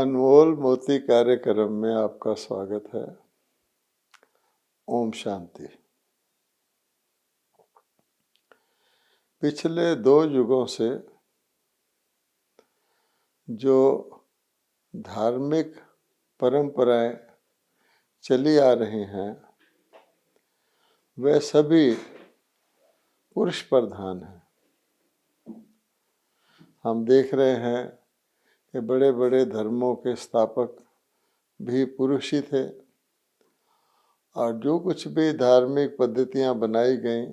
अनमोल मोती कार्यक्रम में आपका स्वागत है। ओम शांति। पिछले 2 युगों से जो धार्मिक परंपराएं चली आ रही हैं वे सभी पुरुष प्रधान हैं। हम देख रहे हैं कि बड़े बड़े धर्मों के स्थापक भी पुरुष ही थे और जो कुछ भी धार्मिक पद्धतियां बनाई गईं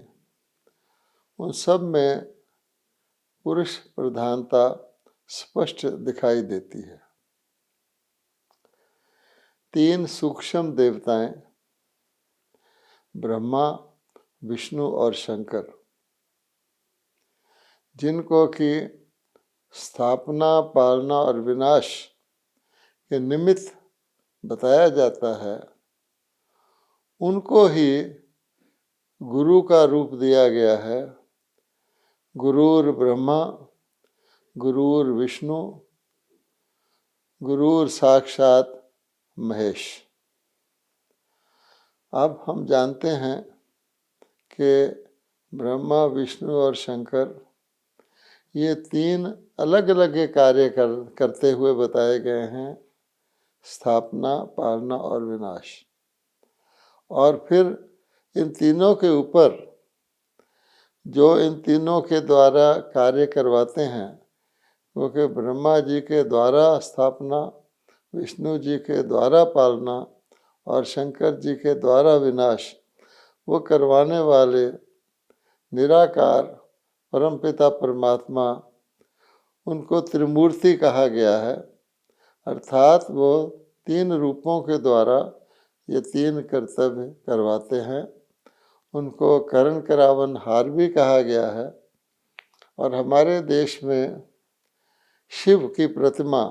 उन सब में पुरुष प्रधानता स्पष्ट दिखाई देती है। 3 सूक्ष्म देवताएं ब्रह्मा, विष्णु और शंकर, जिनको कि स्थापना, पालना और विनाश के निमित्त बताया जाता है, उनको ही गुरु का रूप दिया गया है। गुरुर ब्रह्मा, गुरुर विष्णु, गुरुर साक्षात महेश। अब हम जानते हैं कि ब्रह्मा, विष्णु और शंकर ये 3 अलग अलग कार्य करते हुए बताए गए हैं, स्थापना, पालना और विनाश। और फिर इन तीनों के ऊपर जो इन तीनों के द्वारा कार्य करवाते हैं, क्योंकि ब्रह्मा जी के द्वारा स्थापना, विष्णु जी के द्वारा पालना और शंकर जी के द्वारा विनाश, वो करवाने वाले निराकार परमपिता परमात्मा, उनको त्रिमूर्ति कहा गया है। अर्थात वो 3 रूपों के द्वारा ये 3 कर्तव्य करवाते हैं। उनको करण करावन हार भी कहा गया है। और हमारे देश में शिव की प्रतिमा,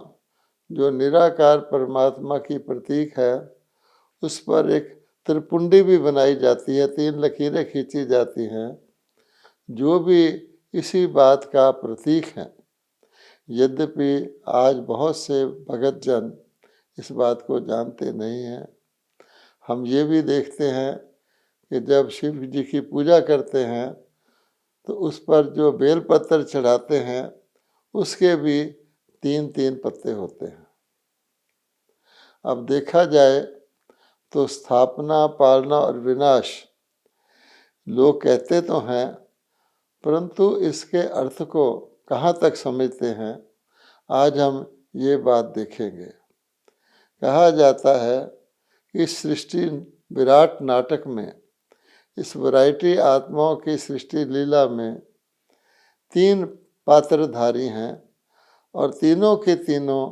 जो निराकार परमात्मा की प्रतीक है, उस पर एक त्रिपुंडी भी बनाई जाती है, 3 लकीरें खींची जाती हैं, जो भी इसी बात का प्रतीक है। यद्यपि आज बहुत से भगत जन इस बात को जानते नहीं हैं। हम ये भी देखते हैं कि जब शिव जी की पूजा करते हैं तो उस पर जो बेलपत्र चढ़ाते हैं उसके भी 3-3 पत्ते होते हैं। अब देखा जाए तो स्थापना, पालना और विनाश लोग कहते तो हैं, परंतु इसके अर्थ को कहाँ तक समझते हैं, आज हम ये बात देखेंगे। कहा जाता है कि सृष्टि विराट नाटक में, इस वैरायटी आत्माओं की सृष्टि लीला में 3 पात्रधारी हैं और तीनों के तीनों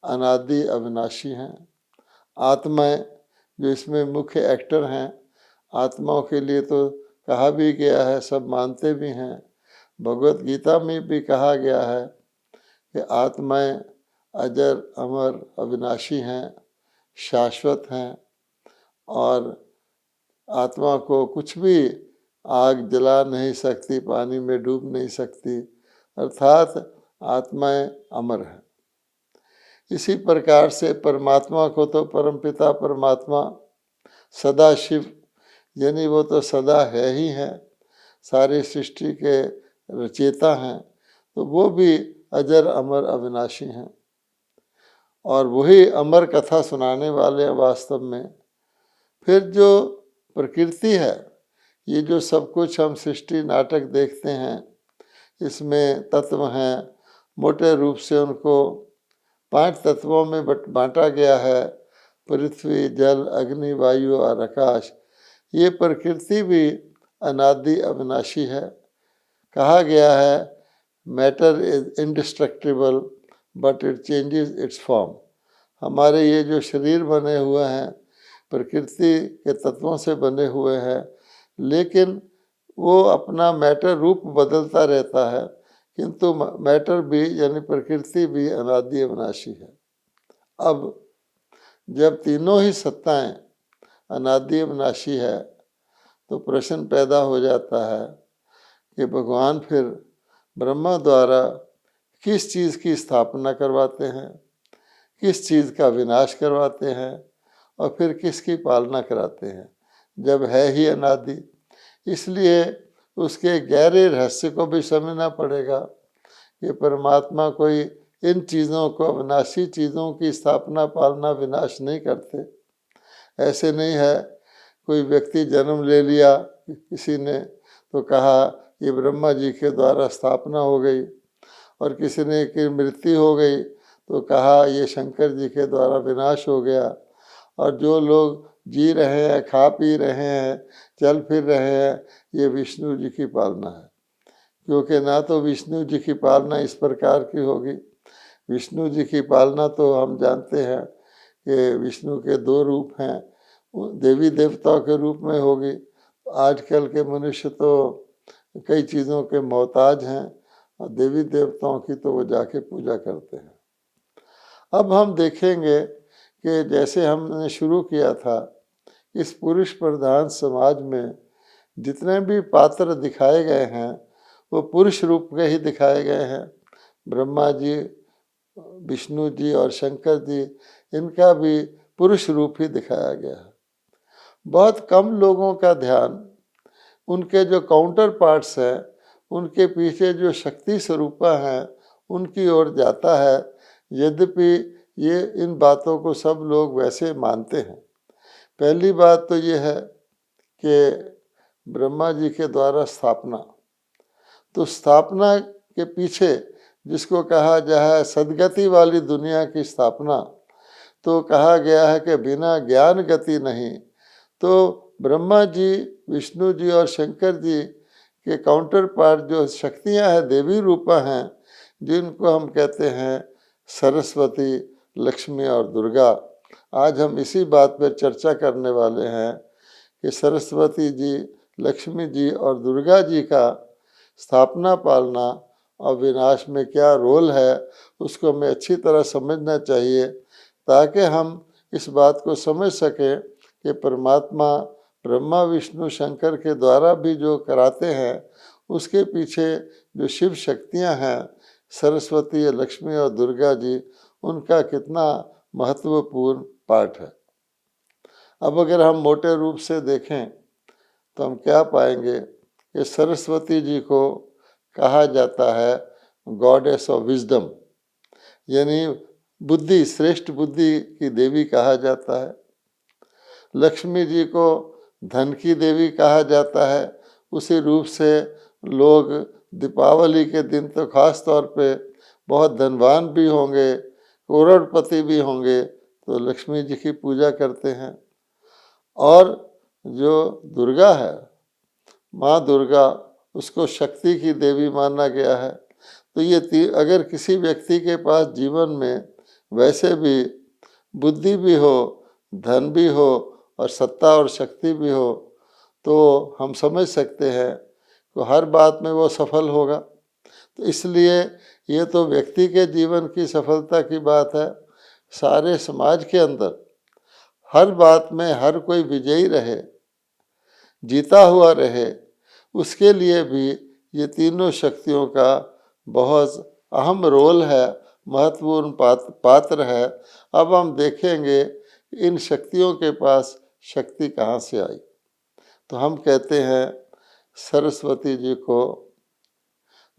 अनादि अविनाशी हैं। आत्माएं जो इसमें मुख्य एक्टर हैं, आत्माओं के लिए तो कहा भी गया है, सब मानते भी हैं। भगवत गीता में भी कहा गया है कि आत्माएं अजर, अमर, अविनाशी हैं, शाश्वत हैं और आत्मा को कुछ भी आग जला नहीं सकती, पानी में डूब नहीं सकती, अर्थात आत्माएं अमर हैं। इसी प्रकार से परमात्मा को तो परमपिता परमात्मा सदाशिव, यानी वो तो सदा है ही है, सारी सृष्टि के रचयिता हैं, तो वो भी अजर, अमर, अविनाशी हैं और वही अमर कथा सुनाने वाले हैं वास्तव में। फिर जो प्रकृति है, ये जो सब कुछ हम सृष्टि नाटक देखते हैं, इसमें तत्व हैं, मोटे रूप से उनको 5 तत्वों में बांटा गया है, पृथ्वी, जल, अग्नि, वायु और आकाश। ये प्रकृति भी अनादि अविनाशी है। कहा गया है matter is indestructible but it changes it's form. हमारे ये जो शरीर बने हुए हैं प्रकृति के तत्वों से बने हुए हैं, लेकिन वो अपना मैटर रूप बदलता रहता है, किंतु मैटर भी यानी प्रकृति भी अनादि अविनाशी है। अब जब तीनों ही सत्ताएं अनादि अविनाशी है तो प्रश्न पैदा हो जाता है कि भगवान फिर ब्रह्मा द्वारा किस चीज़ की स्थापना करवाते हैं, किस चीज़ का विनाश करवाते हैं और फिर किसकी पालना कराते हैं, जब है ही अनादि। इसलिए उसके गहरे रहस्य को भी समझना पड़ेगा कि परमात्मा कोई इन चीज़ों को, अविनाशी चीज़ों की स्थापना पालना विनाश नहीं करते। ऐसे नहीं है कोई व्यक्ति जन्म ले लिया किसी ने तो कहा ये ब्रह्मा जी के द्वारा स्थापना हो गई, और किसी ने की मृत्यु हो गई तो कहा ये शंकर जी के द्वारा विनाश हो गया। और जो लोग जी रहे हैं, खा पी रहे हैं, चल फिर रहे हैं, ये विष्णु जी की पालना है। क्योंकि ना तो विष्णु जी की पालना इस प्रकार की होगी। विष्णु जी की पालना तो हम जानते हैं कि विष्णु के दो रूप हैं, देवी देवताओं के रूप में होगी। आजकल के मनुष्य तो कई चीज़ों के मोहताज हैं, और देवी देवताओं की तो वो जाके पूजा करते हैं। अब हम देखेंगे कि जैसे हमने शुरू किया था, इस पुरुष प्रधान समाज में जितने भी पात्र दिखाए गए हैं वो पुरुष रूप के ही दिखाए गए हैं। ब्रह्मा जी, विष्णु जी और शंकर जी, इनका भी पुरुष रूप ही दिखाया गया है। बहुत कम लोगों का ध्यान उनके जो काउंटर पार्ट्स हैं, उनके पीछे जो शक्ति स्वरूपा हैं, उनकी ओर जाता है। यद्यपि ये इन बातों को सब लोग वैसे मानते हैं। पहली बात तो ये है कि ब्रह्मा जी के द्वारा स्थापना, तो स्थापना के पीछे जिसको कहा जाए सदगति वाली दुनिया की स्थापना, तो कहा गया है कि बिना ज्ञान गति नहीं। तो ब्रह्मा जी, विष्णु जी और शंकर जी के काउंटर पार्ट जो शक्तियां हैं, देवी रूपा हैं, जिनको हम कहते हैं सरस्वती, लक्ष्मी और दुर्गा। आज हम इसी बात पर चर्चा करने वाले हैं कि सरस्वती जी, लक्ष्मी जी और दुर्गा जी का स्थापना पालना और विनाश में क्या रोल है, उसको हमें अच्छी तरह समझना चाहिए, ताकि हम इस बात को समझ सकें कि परमात्मा ब्रह्मा विष्णु शंकर के द्वारा भी जो कराते हैं, उसके पीछे जो शिव शक्तियां हैं, सरस्वती, लक्ष्मी और दुर्गा जी, उनका कितना महत्वपूर्ण पाठ है। अब अगर हम मोटे रूप से देखें तो हम क्या पाएंगे कि सरस्वती जी को कहा जाता है गॉडेस ऑफ विजडम, यानी बुद्धि, श्रेष्ठ बुद्धि की देवी कहा जाता है। लक्ष्मी जी को धन की देवी कहा जाता है। उसी रूप से लोग दीपावली के दिन तो खास तौर पे बहुत धनवान भी होंगे, करोड़पति भी होंगे, तो लक्ष्मी जी की पूजा करते हैं। और जो दुर्गा है, माँ दुर्गा, उसको शक्ति की देवी माना गया है। तो ये अगर किसी व्यक्ति के पास जीवन में वैसे भी बुद्धि भी हो, धन भी हो और सत्ता और शक्ति भी हो, तो हम समझ सकते हैं कि हर बात में वो सफल होगा। तो इसलिए ये तो व्यक्ति के जीवन की सफलता की बात है, सारे समाज के अंदर हर बात में हर कोई विजयी रहे, जीता हुआ रहे, उसके लिए भी ये तीनों शक्तियों का बहुत अहम रोल है, महत्वपूर्ण पात्र है। अब हम देखेंगे इन शक्तियों के पास शक्ति कहाँ से आई। तो हम कहते हैं सरस्वती जी को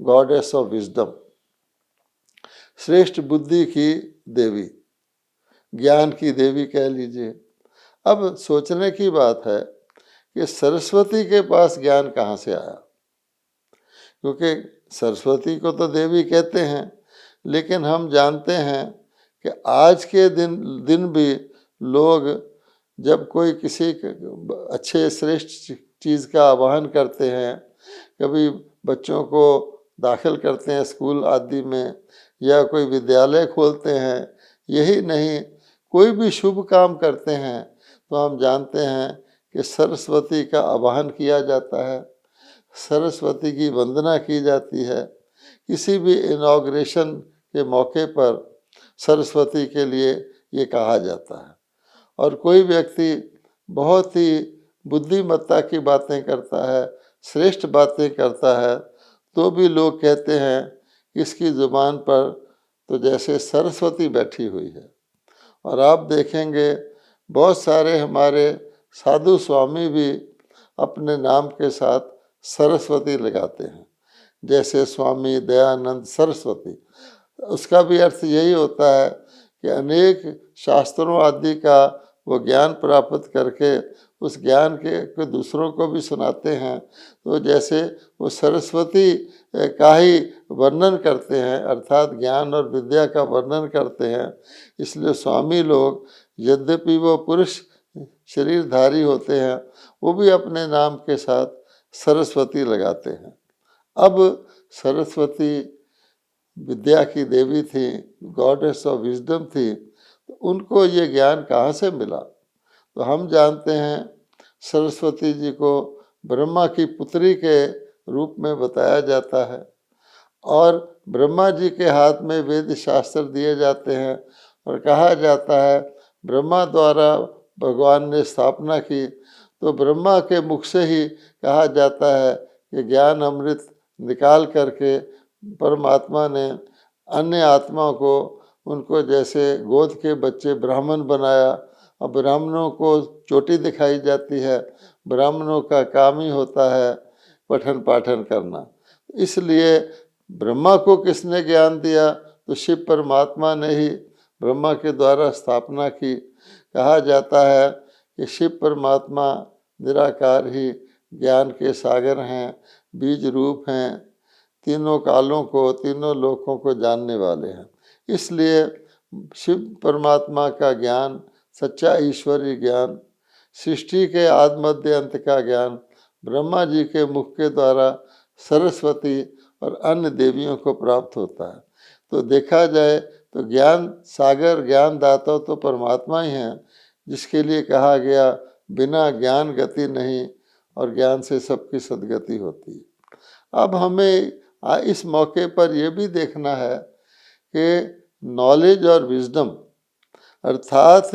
गॉडेस ऑफ विजडम, श्रेष्ठ बुद्धि की देवी, ज्ञान की देवी कह लीजिए। अब सोचने की बात है कि सरस्वती के पास ज्ञान कहाँ से आया, क्योंकि सरस्वती को तो देवी कहते हैं, लेकिन हम जानते हैं कि आज के दिन भी लोग जब कोई किसी अच्छे श्रेष्ठ चीज़ का आह्वान करते हैं, कभी बच्चों को दाखिल करते हैं स्कूल आदि में, या कोई विद्यालय खोलते हैं, यही नहीं कोई भी शुभ काम करते हैं, तो हम जानते हैं कि सरस्वती का आह्वान किया जाता है, सरस्वती की वंदना की जाती है। किसी भी इनॉग्रेशन के मौके पर सरस्वती के लिए ये कहा जाता है। और कोई व्यक्ति बहुत ही बुद्धिमत्ता की बातें करता है, श्रेष्ठ बातें करता है, तो भी लोग कहते हैं कि इसकी ज़ुबान पर तो जैसे सरस्वती बैठी हुई है। और आप देखेंगे बहुत सारे हमारे साधु स्वामी भी अपने नाम के साथ सरस्वती लगाते हैं, जैसे स्वामी दयानंद सरस्वती। उसका भी अर्थ यही होता है कि अनेक शास्त्रों आदि का वो ज्ञान प्राप्त करके उस ज्ञान के दूसरों को भी सुनाते हैं। तो जैसे वो सरस्वती का ही वर्णन करते हैं, अर्थात ज्ञान और विद्या का वर्णन करते हैं। इसलिए स्वामी लोग यद्यपि वो पुरुष शरीरधारी होते हैं, वो भी अपने नाम के साथ सरस्वती लगाते हैं। अब सरस्वती विद्या की देवी थी, गॉडेस ऑफ विजडम थी, तो उनको ये ज्ञान कहाँ से मिला? तो हम जानते हैं सरस्वती जी को ब्रह्मा की पुत्री के रूप में बताया जाता है और ब्रह्मा जी के हाथ में वेद शास्त्र दिए जाते हैं और कहा जाता है ब्रह्मा द्वारा भगवान ने स्थापना की। तो ब्रह्मा के मुख से ही कहा जाता है कि ज्ञान अमृत निकाल करके परमात्मा ने अन्य आत्मा को, उनको जैसे गोद के बच्चे ब्राह्मण बनाया। अब ब्राह्मणों को चोटी दिखाई जाती है, ब्राह्मणों का काम ही होता है पठन पाठन करना। इसलिए ब्रह्मा को किसने ज्ञान दिया? तो शिव परमात्मा ने ही ब्रह्मा के द्वारा स्थापना की। कहा जाता है कि शिव परमात्मा निराकार ही ज्ञान के सागर हैं, बीज रूप हैं, तीनों कालों को, तीनों लोकों को जानने वाले हैं। इसलिए शिव परमात्मा का ज्ञान, सच्चा ईश्वरीय ज्ञान, सृष्टि के आदि मध्य अंत का ज्ञान ब्रह्मा जी के मुख के द्वारा सरस्वती और अन्य देवियों को प्राप्त होता है। तो देखा जाए तो ज्ञान सागर, ज्ञान दाता तो परमात्मा ही हैं, जिसके लिए कहा गया बिना ज्ञान गति नहीं और ज्ञान से सबकी सद्गति होती है। अब हमें इस मौके पर यह भी देखना है कि नॉलेज और विजडम अर्थात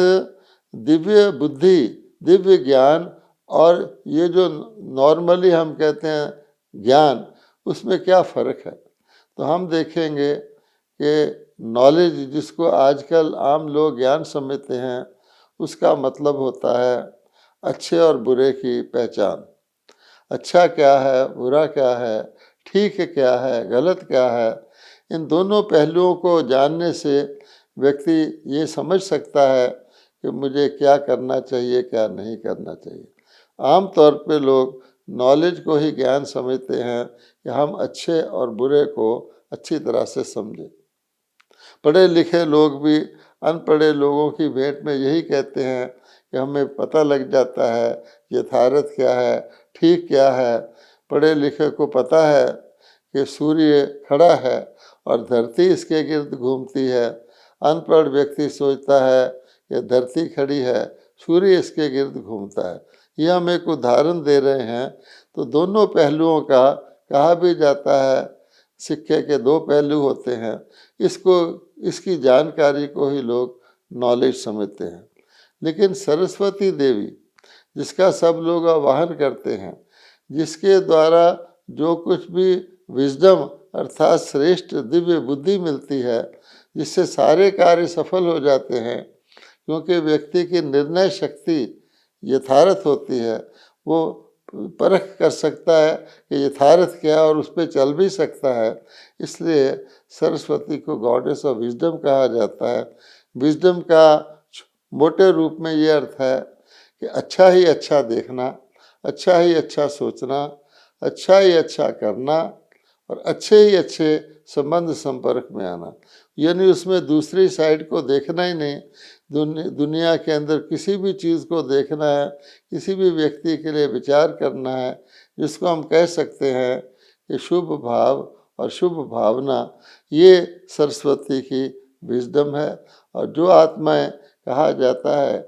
दिव्य बुद्धि, दिव्य ज्ञान और ये जो नॉर्मली हम कहते हैं ज्ञान, उसमें क्या फ़र्क है? तो हम देखेंगे कि नॉलेज, जिसको आजकल आम लोग ज्ञान समझते हैं, उसका मतलब होता है अच्छे और बुरे की पहचान। अच्छा क्या है, बुरा क्या है, ठीक क्या है, गलत क्या है, इन दोनों पहलुओं को जानने से व्यक्ति ये समझ सकता है कि मुझे क्या करना चाहिए, क्या नहीं करना चाहिए। आम तौर पे लोग नॉलेज को ही ज्ञान समझते हैं कि हम अच्छे और बुरे को अच्छी तरह से समझें। पढ़े लिखे लोग भी अनपढ़े लोगों की भेंट में यही कहते हैं कि हमें पता लग जाता है यथार्थ क्या है, ठीक क्या है। पढ़े लिखे को पता है कि सूर्य खड़ा है और धरती इसके गिर्द घूमती है। अनपढ़ व्यक्ति सोचता है कि धरती खड़ी है, सूर्य इसके गिर्द घूमता है। यह हम एक उदाहरण दे रहे हैं। तो दोनों पहलुओं का कहा भी जाता है, सिक्के के दो पहलू होते हैं। इसकी जानकारी को ही लोग नॉलेज समझते हैं। लेकिन सरस्वती देवी, जिसका सब लोग आवाहन करते हैं, जिसके द्वारा जो कुछ भी विजडम अर्थात श्रेष्ठ दिव्य बुद्धि मिलती है, जिससे सारे कार्य सफल हो जाते हैं, क्योंकि व्यक्ति की निर्णय शक्ति यथार्थ होती है। वो परख कर सकता है कि यथार्थ क्या है और उस पर चल भी सकता है। इसलिए सरस्वती को गॉडेस ऑफ विजडम कहा जाता है। विजडम का मोटे रूप में ये अर्थ है कि अच्छा ही अच्छा देखना, अच्छा ही अच्छा सोचना, अच्छा ही अच्छा करना और अच्छे ही अच्छे संबंध संपर्क में आना। यानी उसमें दूसरी साइड को देखना ही नहीं। दुनिया के अंदर किसी भी चीज़ को देखना है, किसी भी व्यक्ति के लिए विचार करना है, जिसको हम कह सकते हैं कि शुभ भाव और शुभ भावना, ये सरस्वती की विजडम है। और जो आत्माएं कहा जाता है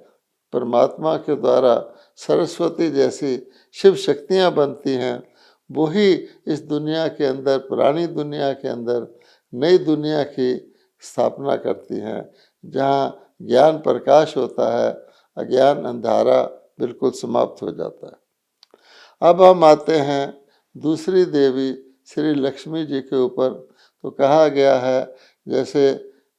परमात्मा के द्वारा सरस्वती जैसी शिव शक्तियाँ बनती हैं, वही इस दुनिया के अंदर, पुरानी दुनिया के अंदर नई दुनिया की स्थापना करती हैं, जहाँ ज्ञान प्रकाश होता है, अज्ञान अंधारा बिल्कुल समाप्त हो जाता है। अब हम आते हैं दूसरी देवी श्री लक्ष्मी जी के ऊपर। तो कहा गया है जैसे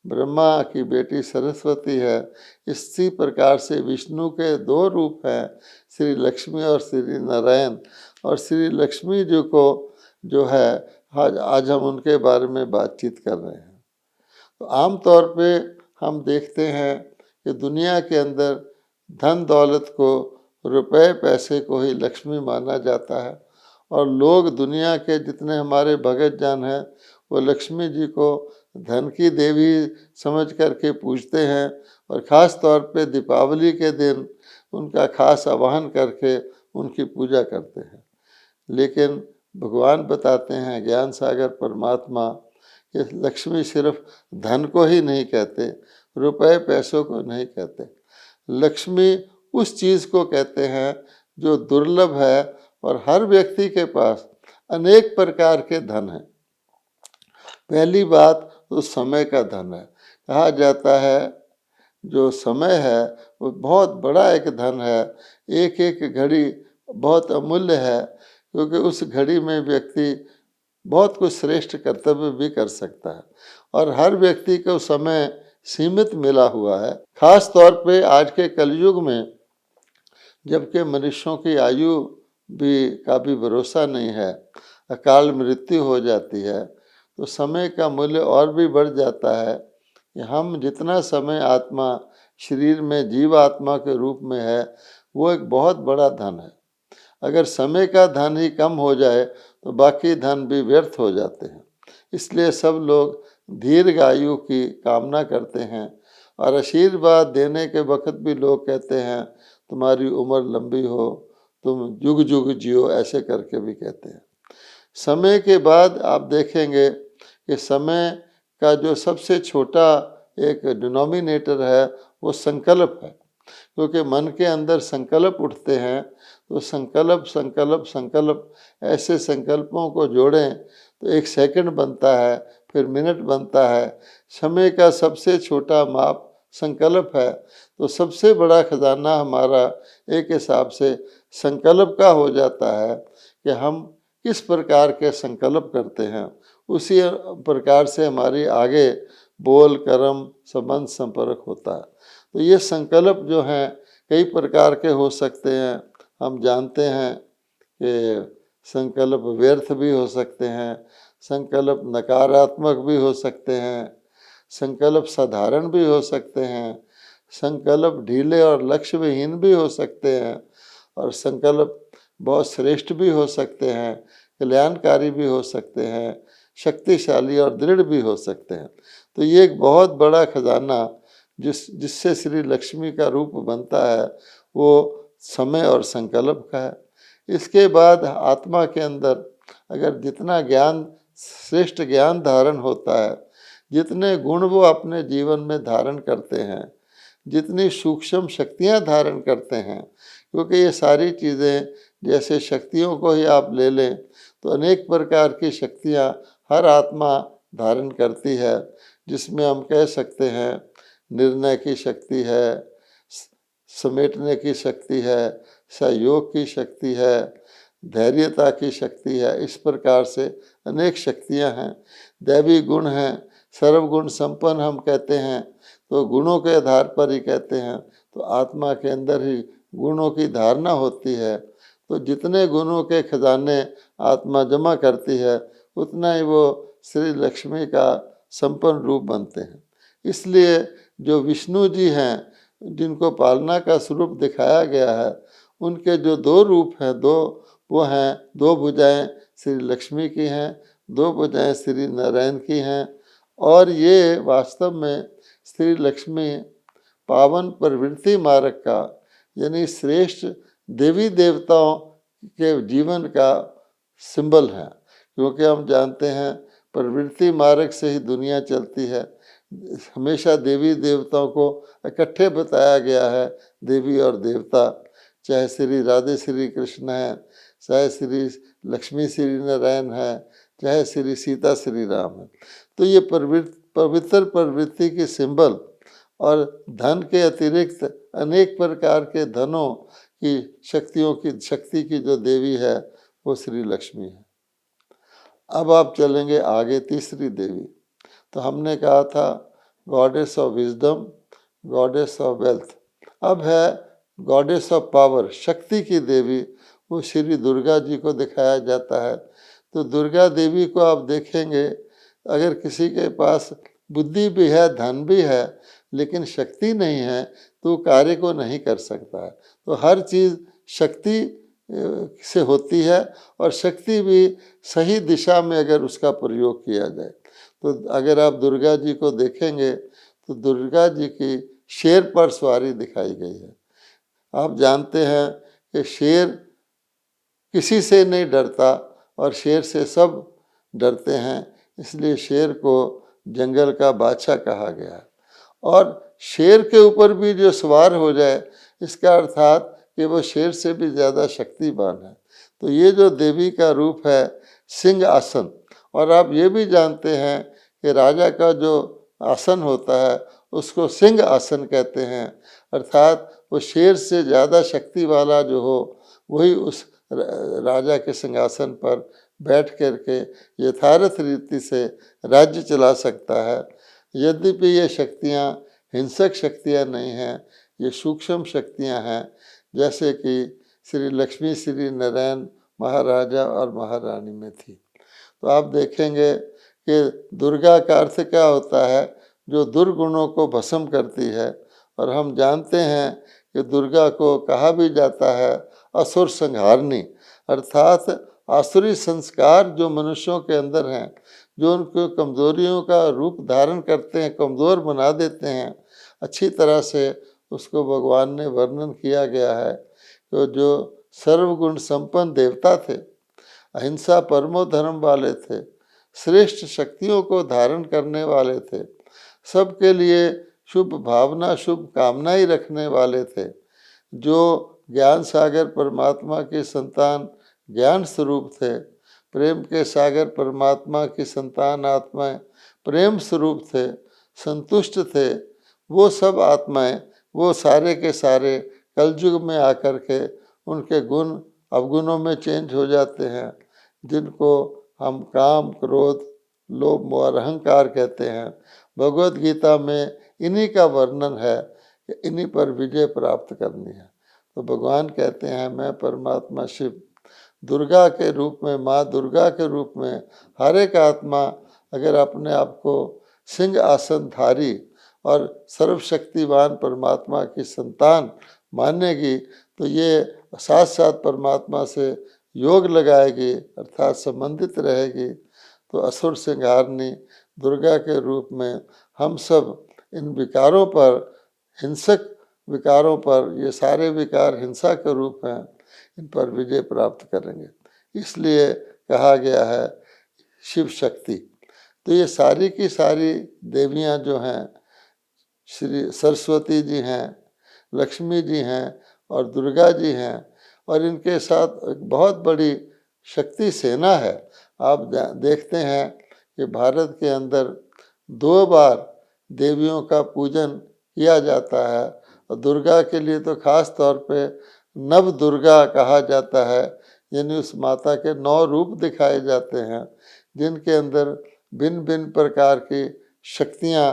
ब्रह्मा की बेटी सरस्वती है। इसी प्रकार से विष्णु के दो रूप हैं, श्री लक्ष्मी और श्री नारायण। और श्री लक्ष्मी जी को जो है आज हम उनके बारे में बातचीत कर रहे हैं। तो आम तौर पे हम देखते हैं कि दुनिया के अंदर धन दौलत को, रुपए पैसे को ही लक्ष्मी माना जाता है। और लोग दुनिया के जितने हमारे भगत जन हैं वो लक्ष्मी जी को धन की देवी समझ करके पूजते हैं। और ख़ास तौर पे दीपावली के दिन उनका खास आवाहन करके उनकी पूजा करते हैं। लेकिन भगवान बताते हैं, ज्ञान सागर परमात्मा, कि लक्ष्मी सिर्फ धन को ही नहीं कहते, रुपए पैसों को नहीं कहते। लक्ष्मी उस चीज़ को कहते हैं जो दुर्लभ है और हर व्यक्ति के पास अनेक प्रकार के धन हैं। पहली बात तो समय का धन है। कहा जाता है जो समय है वो बहुत बड़ा एक धन है। एक एक घड़ी बहुत अमूल्य है, क्योंकि उस घड़ी में व्यक्ति बहुत कुछ श्रेष्ठ कर्तव्य भी कर सकता है। और हर व्यक्ति को समय सीमित मिला हुआ है। खास तौर पे आज के कलयुग में, जबकि मनुष्यों की आयु का भी भरोसा नहीं है, अकाल मृत्यु हो जाती है, तो समय का मूल्य और भी बढ़ जाता है कि हम जितना समय आत्मा शरीर में जीव आत्मा के रूप में है वो एक बहुत बड़ा धन है। अगर समय का धन ही कम हो जाए तो बाकी धन भी व्यर्थ हो जाते हैं। इसलिए सब लोग दीर्घ आयु की कामना करते हैं। और आशीर्वाद देने के वक्त भी लोग कहते हैं तुम्हारी उम्र लंबी हो, तुम जुग जुग जियो, ऐसे करके भी कहते हैं। समय के बाद आप देखेंगे कि समय का जो सबसे छोटा एक डिनोमिनेटर है वो संकल्प है। क्योंकि मन के अंदर संकल्प उठते हैं, तो संकल्प संकल्प संकल्प ऐसे संकल्पों को जोड़ें तो एक सेकंड बनता है, फिर मिनट बनता है। समय का सबसे छोटा माप संकल्प है। तो सबसे बड़ा खजाना हमारा एक हिसाब से संकल्प का हो जाता है कि हम किस प्रकार के संकल्प करते हैं, उसी प्रकार से हमारी आगे बोल कर्म संबंध संपर्क होता है। तो ये संकल्प जो हैं कई प्रकार के हो सकते हैं। हम जानते हैं कि संकल्प व्यर्थ भी हो सकते हैं, संकल्प नकारात्मक भी हो सकते हैं, संकल्प साधारण भी हो सकते हैं, संकल्प ढीले और लक्ष्य विहीन भी हो सकते हैं, और संकल्प बहुत श्रेष्ठ भी हो सकते हैं, कल्याणकारी भी हो सकते हैं, शक्तिशाली और दृढ़ भी हो सकते हैं। तो ये एक बहुत बड़ा खजाना जिससे श्री लक्ष्मी का रूप बनता है वो समय और संकल्प का है। इसके बाद आत्मा के अंदर अगर जितना ज्ञान, श्रेष्ठ ज्ञान धारण होता है, जितने गुण वो अपने जीवन में धारण करते हैं, जितनी सूक्ष्म शक्तियां धारण करते हैं, क्योंकि ये सारी चीज़ें, जैसे शक्तियों को ही आप ले लें तो अनेक प्रकार की शक्तियां हर आत्मा धारण करती है, जिसमें हम कह सकते हैं निर्णय की शक्ति है, समेटने की शक्ति है, सहयोग की शक्ति है, धैर्यता की शक्ति है। इस प्रकार से अनेक शक्तियां हैं। दैवी गुण हैं, सर्वगुण संपन्न हम कहते हैं, तो गुणों के आधार पर ही कहते हैं। तो आत्मा के अंदर ही गुणों की धारणा होती है। तो जितने गुणों के खजाने आत्मा जमा करती है उतना ही वो श्री लक्ष्मी का संपन्न रूप बनते हैं। इसलिए जो विष्णु जी हैं, जिनको पालना का स्वरूप दिखाया गया है, उनके जो दो रूप हैं, वो हैं, दो भुजाएं श्री लक्ष्मी की हैं, दो भुजाएं श्री नारायण की हैं। और ये वास्तव में श्री लक्ष्मी पावन प्रवृत्ति मार्ग का, यानी श्रेष्ठ देवी देवताओं के जीवन का सिंबल है। क्योंकि हम जानते हैं प्रवृत्ति मार्ग से ही दुनिया चलती है। हमेशा देवी देवताओं को इकट्ठे बताया गया है, देवी और देवता, चाहे श्री राधे श्री कृष्ण है, चाहे श्री लक्ष्मी श्री नारायण है, चाहे श्री सीता श्री राम है। तो ये पवित्र प्रवृत्ति की सिंबल और धन के अतिरिक्त अनेक प्रकार के धनों की शक्ति की जो देवी है वो श्री लक्ष्मी है। अब आप चलेंगे आगे तीसरी देवी। तो हमने कहा था goddess of wisdom, goddess of wealth. अब है गॉडेस ऑफ पावर, शक्ति की देवी, वो श्री दुर्गा जी को दिखाया जाता है। तो दुर्गा देवी को आप देखेंगे, अगर किसी के पास बुद्धि भी है, धन भी है, लेकिन शक्ति नहीं है तो कार्य को नहीं कर सकता है। तो हर चीज़ शक्ति से होती है, और शक्ति भी सही दिशा में अगर उसका प्रयोग किया जाए। तो अगर आप दुर्गा जी को देखेंगे तो दुर्गा जी की शेर पर सवारी दिखाई गई है। आप जानते हैं कि शेर किसी से नहीं डरता, और शेर से सब डरते हैं, इसलिए शेर को जंगल का बादशाह कहा गया है। और शेर के ऊपर भी जो सवार हो जाए, इसका अर्थात कि वो शेर से भी ज़्यादा शक्तिवान है। तो ये जो देवी का रूप है सिंह आसन, और आप ये भी जानते हैं कि राजा का जो आसन होता है उसको सिंह आसन कहते हैं, अर्थात वो शेर से ज़्यादा शक्ति वाला जो हो वही उस राजा के सिंहासन पर बैठ करके यथार्थ रीति से राज्य चला सकता है। यद्यपि ये शक्तियाँ हिंसक शक्तियाँ नहीं हैं, ये सूक्ष्म शक्तियाँ हैं, जैसे कि श्री लक्ष्मी श्री नारायण महाराजा और महारानी में थी। तो आप देखेंगे कि दुर्गा का अर्थ क्या होता है, जो दुर्गुणों को भस्म करती है। और हम जानते हैं कि दुर्गा को कहा भी जाता है असुर संहारनी, अर्थात आसुरी संस्कार जो मनुष्यों के अंदर हैं, जो उनको कमजोरियों का रूप धारण करते हैं, कमज़ोर बना देते हैं, अच्छी तरह से उसको भगवान ने वर्णन किया गया है। तो जो सर्वगुण संपन्न देवता थे, अहिंसा परमो धर्म वाले थे, श्रेष्ठ शक्तियों को धारण करने वाले थे, सबके लिए शुभ भावना शुभ कामना ही रखने वाले थे, जो ज्ञान सागर परमात्मा के संतान ज्ञान स्वरूप थे, प्रेम के सागर परमात्मा की संतान आत्माएं प्रेम स्वरूप थे, संतुष्ट थे। वो सब आत्माएं, वो सारे के सारे कलयुग में आकर के उनके गुण अवगुणों में चेंज हो जाते हैं, जिनको हम काम क्रोध लोभ मोह और अहंकार कहते हैं। भगवत गीता में इन्हीं का वर्णन है कि इन्हीं पर विजय प्राप्त करनी है। तो भगवान कहते हैं, मैं परमात्मा शिव दुर्गा के रूप में, माँ दुर्गा के रूप में हर एक आत्मा अगर अपने आप को सिंह आसन धारी और सर्वशक्तिवान परमात्मा की संतान मानेगी, तो ये साथ साथ परमात्मा से योग लगाएगी, अर्थात संबंधित रहेगी। तो असुर संहारनी दुर्गा के रूप में हम सब इन विकारों पर, हिंसक विकारों पर, ये सारे विकार हिंसा के रूप हैं, इन पर विजय प्राप्त करेंगे। इसलिए कहा गया है शिव शक्ति। तो ये सारी की सारी देवियां जो हैं, श्री सरस्वती जी हैं, लक्ष्मी जी हैं और दुर्गा जी हैं, और इनके साथ एक बहुत बड़ी शक्ति सेना है। आप देखते हैं कि भारत के अंदर 2 बार देवियों का पूजन किया जाता है, और दुर्गा के लिए तो खास तौर पे नव दुर्गा कहा जाता है, यानी उस माता के 9 रूप दिखाए जाते हैं, जिनके अंदर भिन्न भिन्न प्रकार की शक्तियाँ,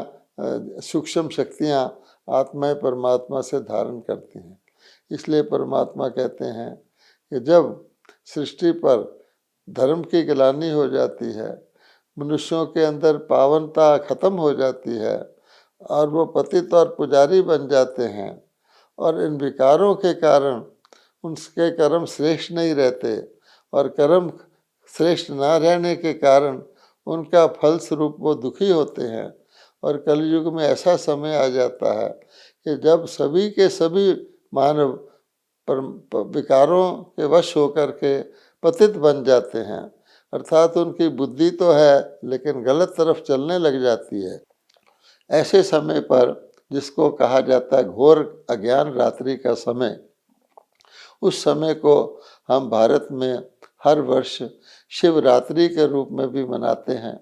सूक्ष्म शक्तियाँ आत्माएं परमात्मा से धारण करती हैं। इसलिए परमात्मा कहते हैं कि जब सृष्टि पर धर्म की गिलानी हो जाती है, मनुष्यों के अंदर पावनता खत्म हो जाती है, और वो पतित और पुजारी बन जाते हैं, और इन विकारों के कारण उनके कर्म श्रेष्ठ नहीं रहते, और कर्म श्रेष्ठ ना रहने के कारण उनका फल स्वरूप वो दुखी होते हैं। और कलयुग में ऐसा समय आ जाता है कि जब सभी के सभी मानव विकारों के वश होकर के पतित बन जाते हैं, अर्थात उनकी बुद्धि तो है लेकिन गलत तरफ चलने लग जाती है। ऐसे समय पर, जिसको कहा जाता है घोर अज्ञान रात्रि का समय, उस समय को हम भारत में हर वर्ष शिवरात्रि के रूप में भी मनाते हैं।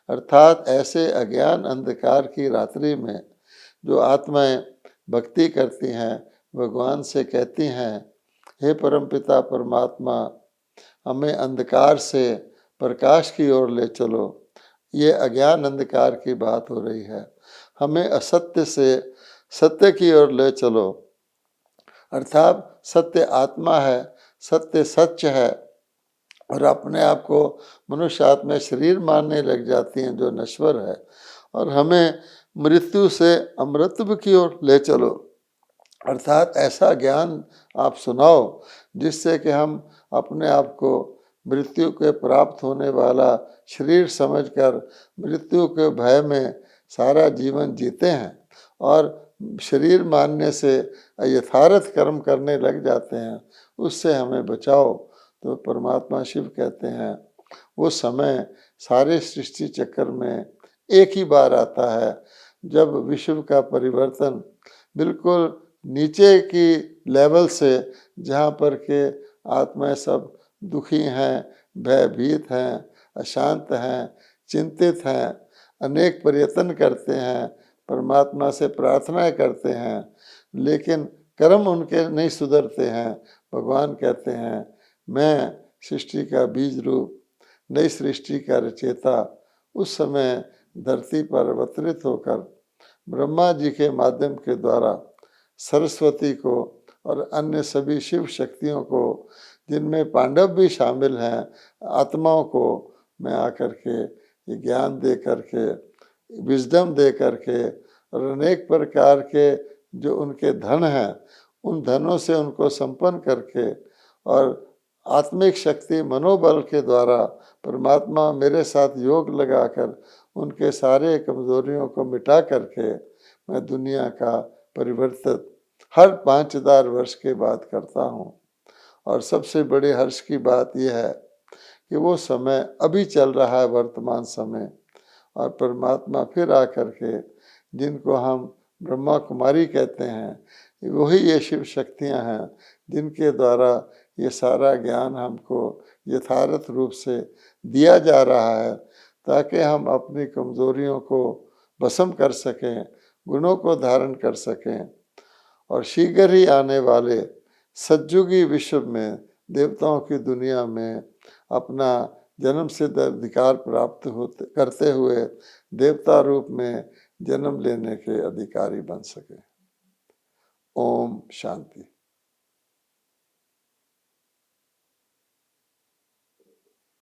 अर्थात ऐसे अज्ञान अंधकार की रात्रि में जो आत्माएं भक्ति करती हैं, भगवान से कहती हैं, हे परमपिता परमात्मा, हमें अंधकार से प्रकाश की ओर ले चलो। ये अज्ञान अंधकार की बात हो रही है। हमें असत्य से सत्य की ओर ले चलो, अर्थात सत्य आत्मा है, सत्य सच है, और अपने आप को मनुष्य आत्मा शरीर मानने लग जाती हैं जो नश्वर है, और हमें मृत्यु से अमृतत्व की ओर ले चलो, अर्थात ऐसा ज्ञान आप सुनाओ जिससे कि हम अपने आप को मृत्यु के प्राप्त होने वाला शरीर समझकर मृत्यु के भय में सारा जीवन जीते हैं और शरीर मानने से यथार्थ कर्म करने लग जाते हैं, उससे हमें बचाओ। तो परमात्मा शिव कहते हैं वो समय सारे सृष्टि चक्र में एक ही बार आता है जब विश्व का परिवर्तन बिल्कुल नीचे की लेवल से, जहाँ पर के आत्माएं सब दुखी हैं, भयभीत हैं, अशांत हैं, चिंतित हैं, अनेक प्रयत्न करते हैं, परमात्मा से प्रार्थनाएं करते हैं, लेकिन कर्म उनके नहीं सुधरते हैं। भगवान कहते हैं मैं सृष्टि का बीज रूप, नई सृष्टि का रचयिता उस समय धरती पर अवतरित होकर ब्रह्मा जी के माध्यम के द्वारा सरस्वती को और अन्य सभी शिव शक्तियों को, जिनमें पांडव भी शामिल हैं, आत्माओं को मैं आकर के ये ज्ञान दे करके, विजडम दे करके, और अनेक प्रकार के जो उनके धन हैं उन धनों से उनको संपन्न करके और आत्मिक शक्ति मनोबल के द्वारा परमात्मा मेरे साथ योग लगाकर उनके सारे कमजोरियों को मिटा करके मैं दुनिया का परिवर्तन हर 5000 वर्ष के बाद करता हूँ। और सबसे बड़े हर्ष की बात यह है कि वो समय अभी चल रहा है, वर्तमान समय, और परमात्मा फिर आकर के जिनको हम ब्रह्मा कुमारी कहते हैं वही ये शिव शक्तियाँ हैं जिनके द्वारा ये सारा ज्ञान हमको यथार्थ रूप से दिया जा रहा है ताकि हम अपनी कमजोरियों को भस्म कर सकें, गुणों को धारण कर सकें और शीघ्र ही आने वाले सतयुगी विश्व में देवताओं की दुनिया में अपना जन्म सिद्ध अधिकार प्राप्त करते हुए देवता रूप में जन्म लेने के अधिकारी बन सके। ओम शांति।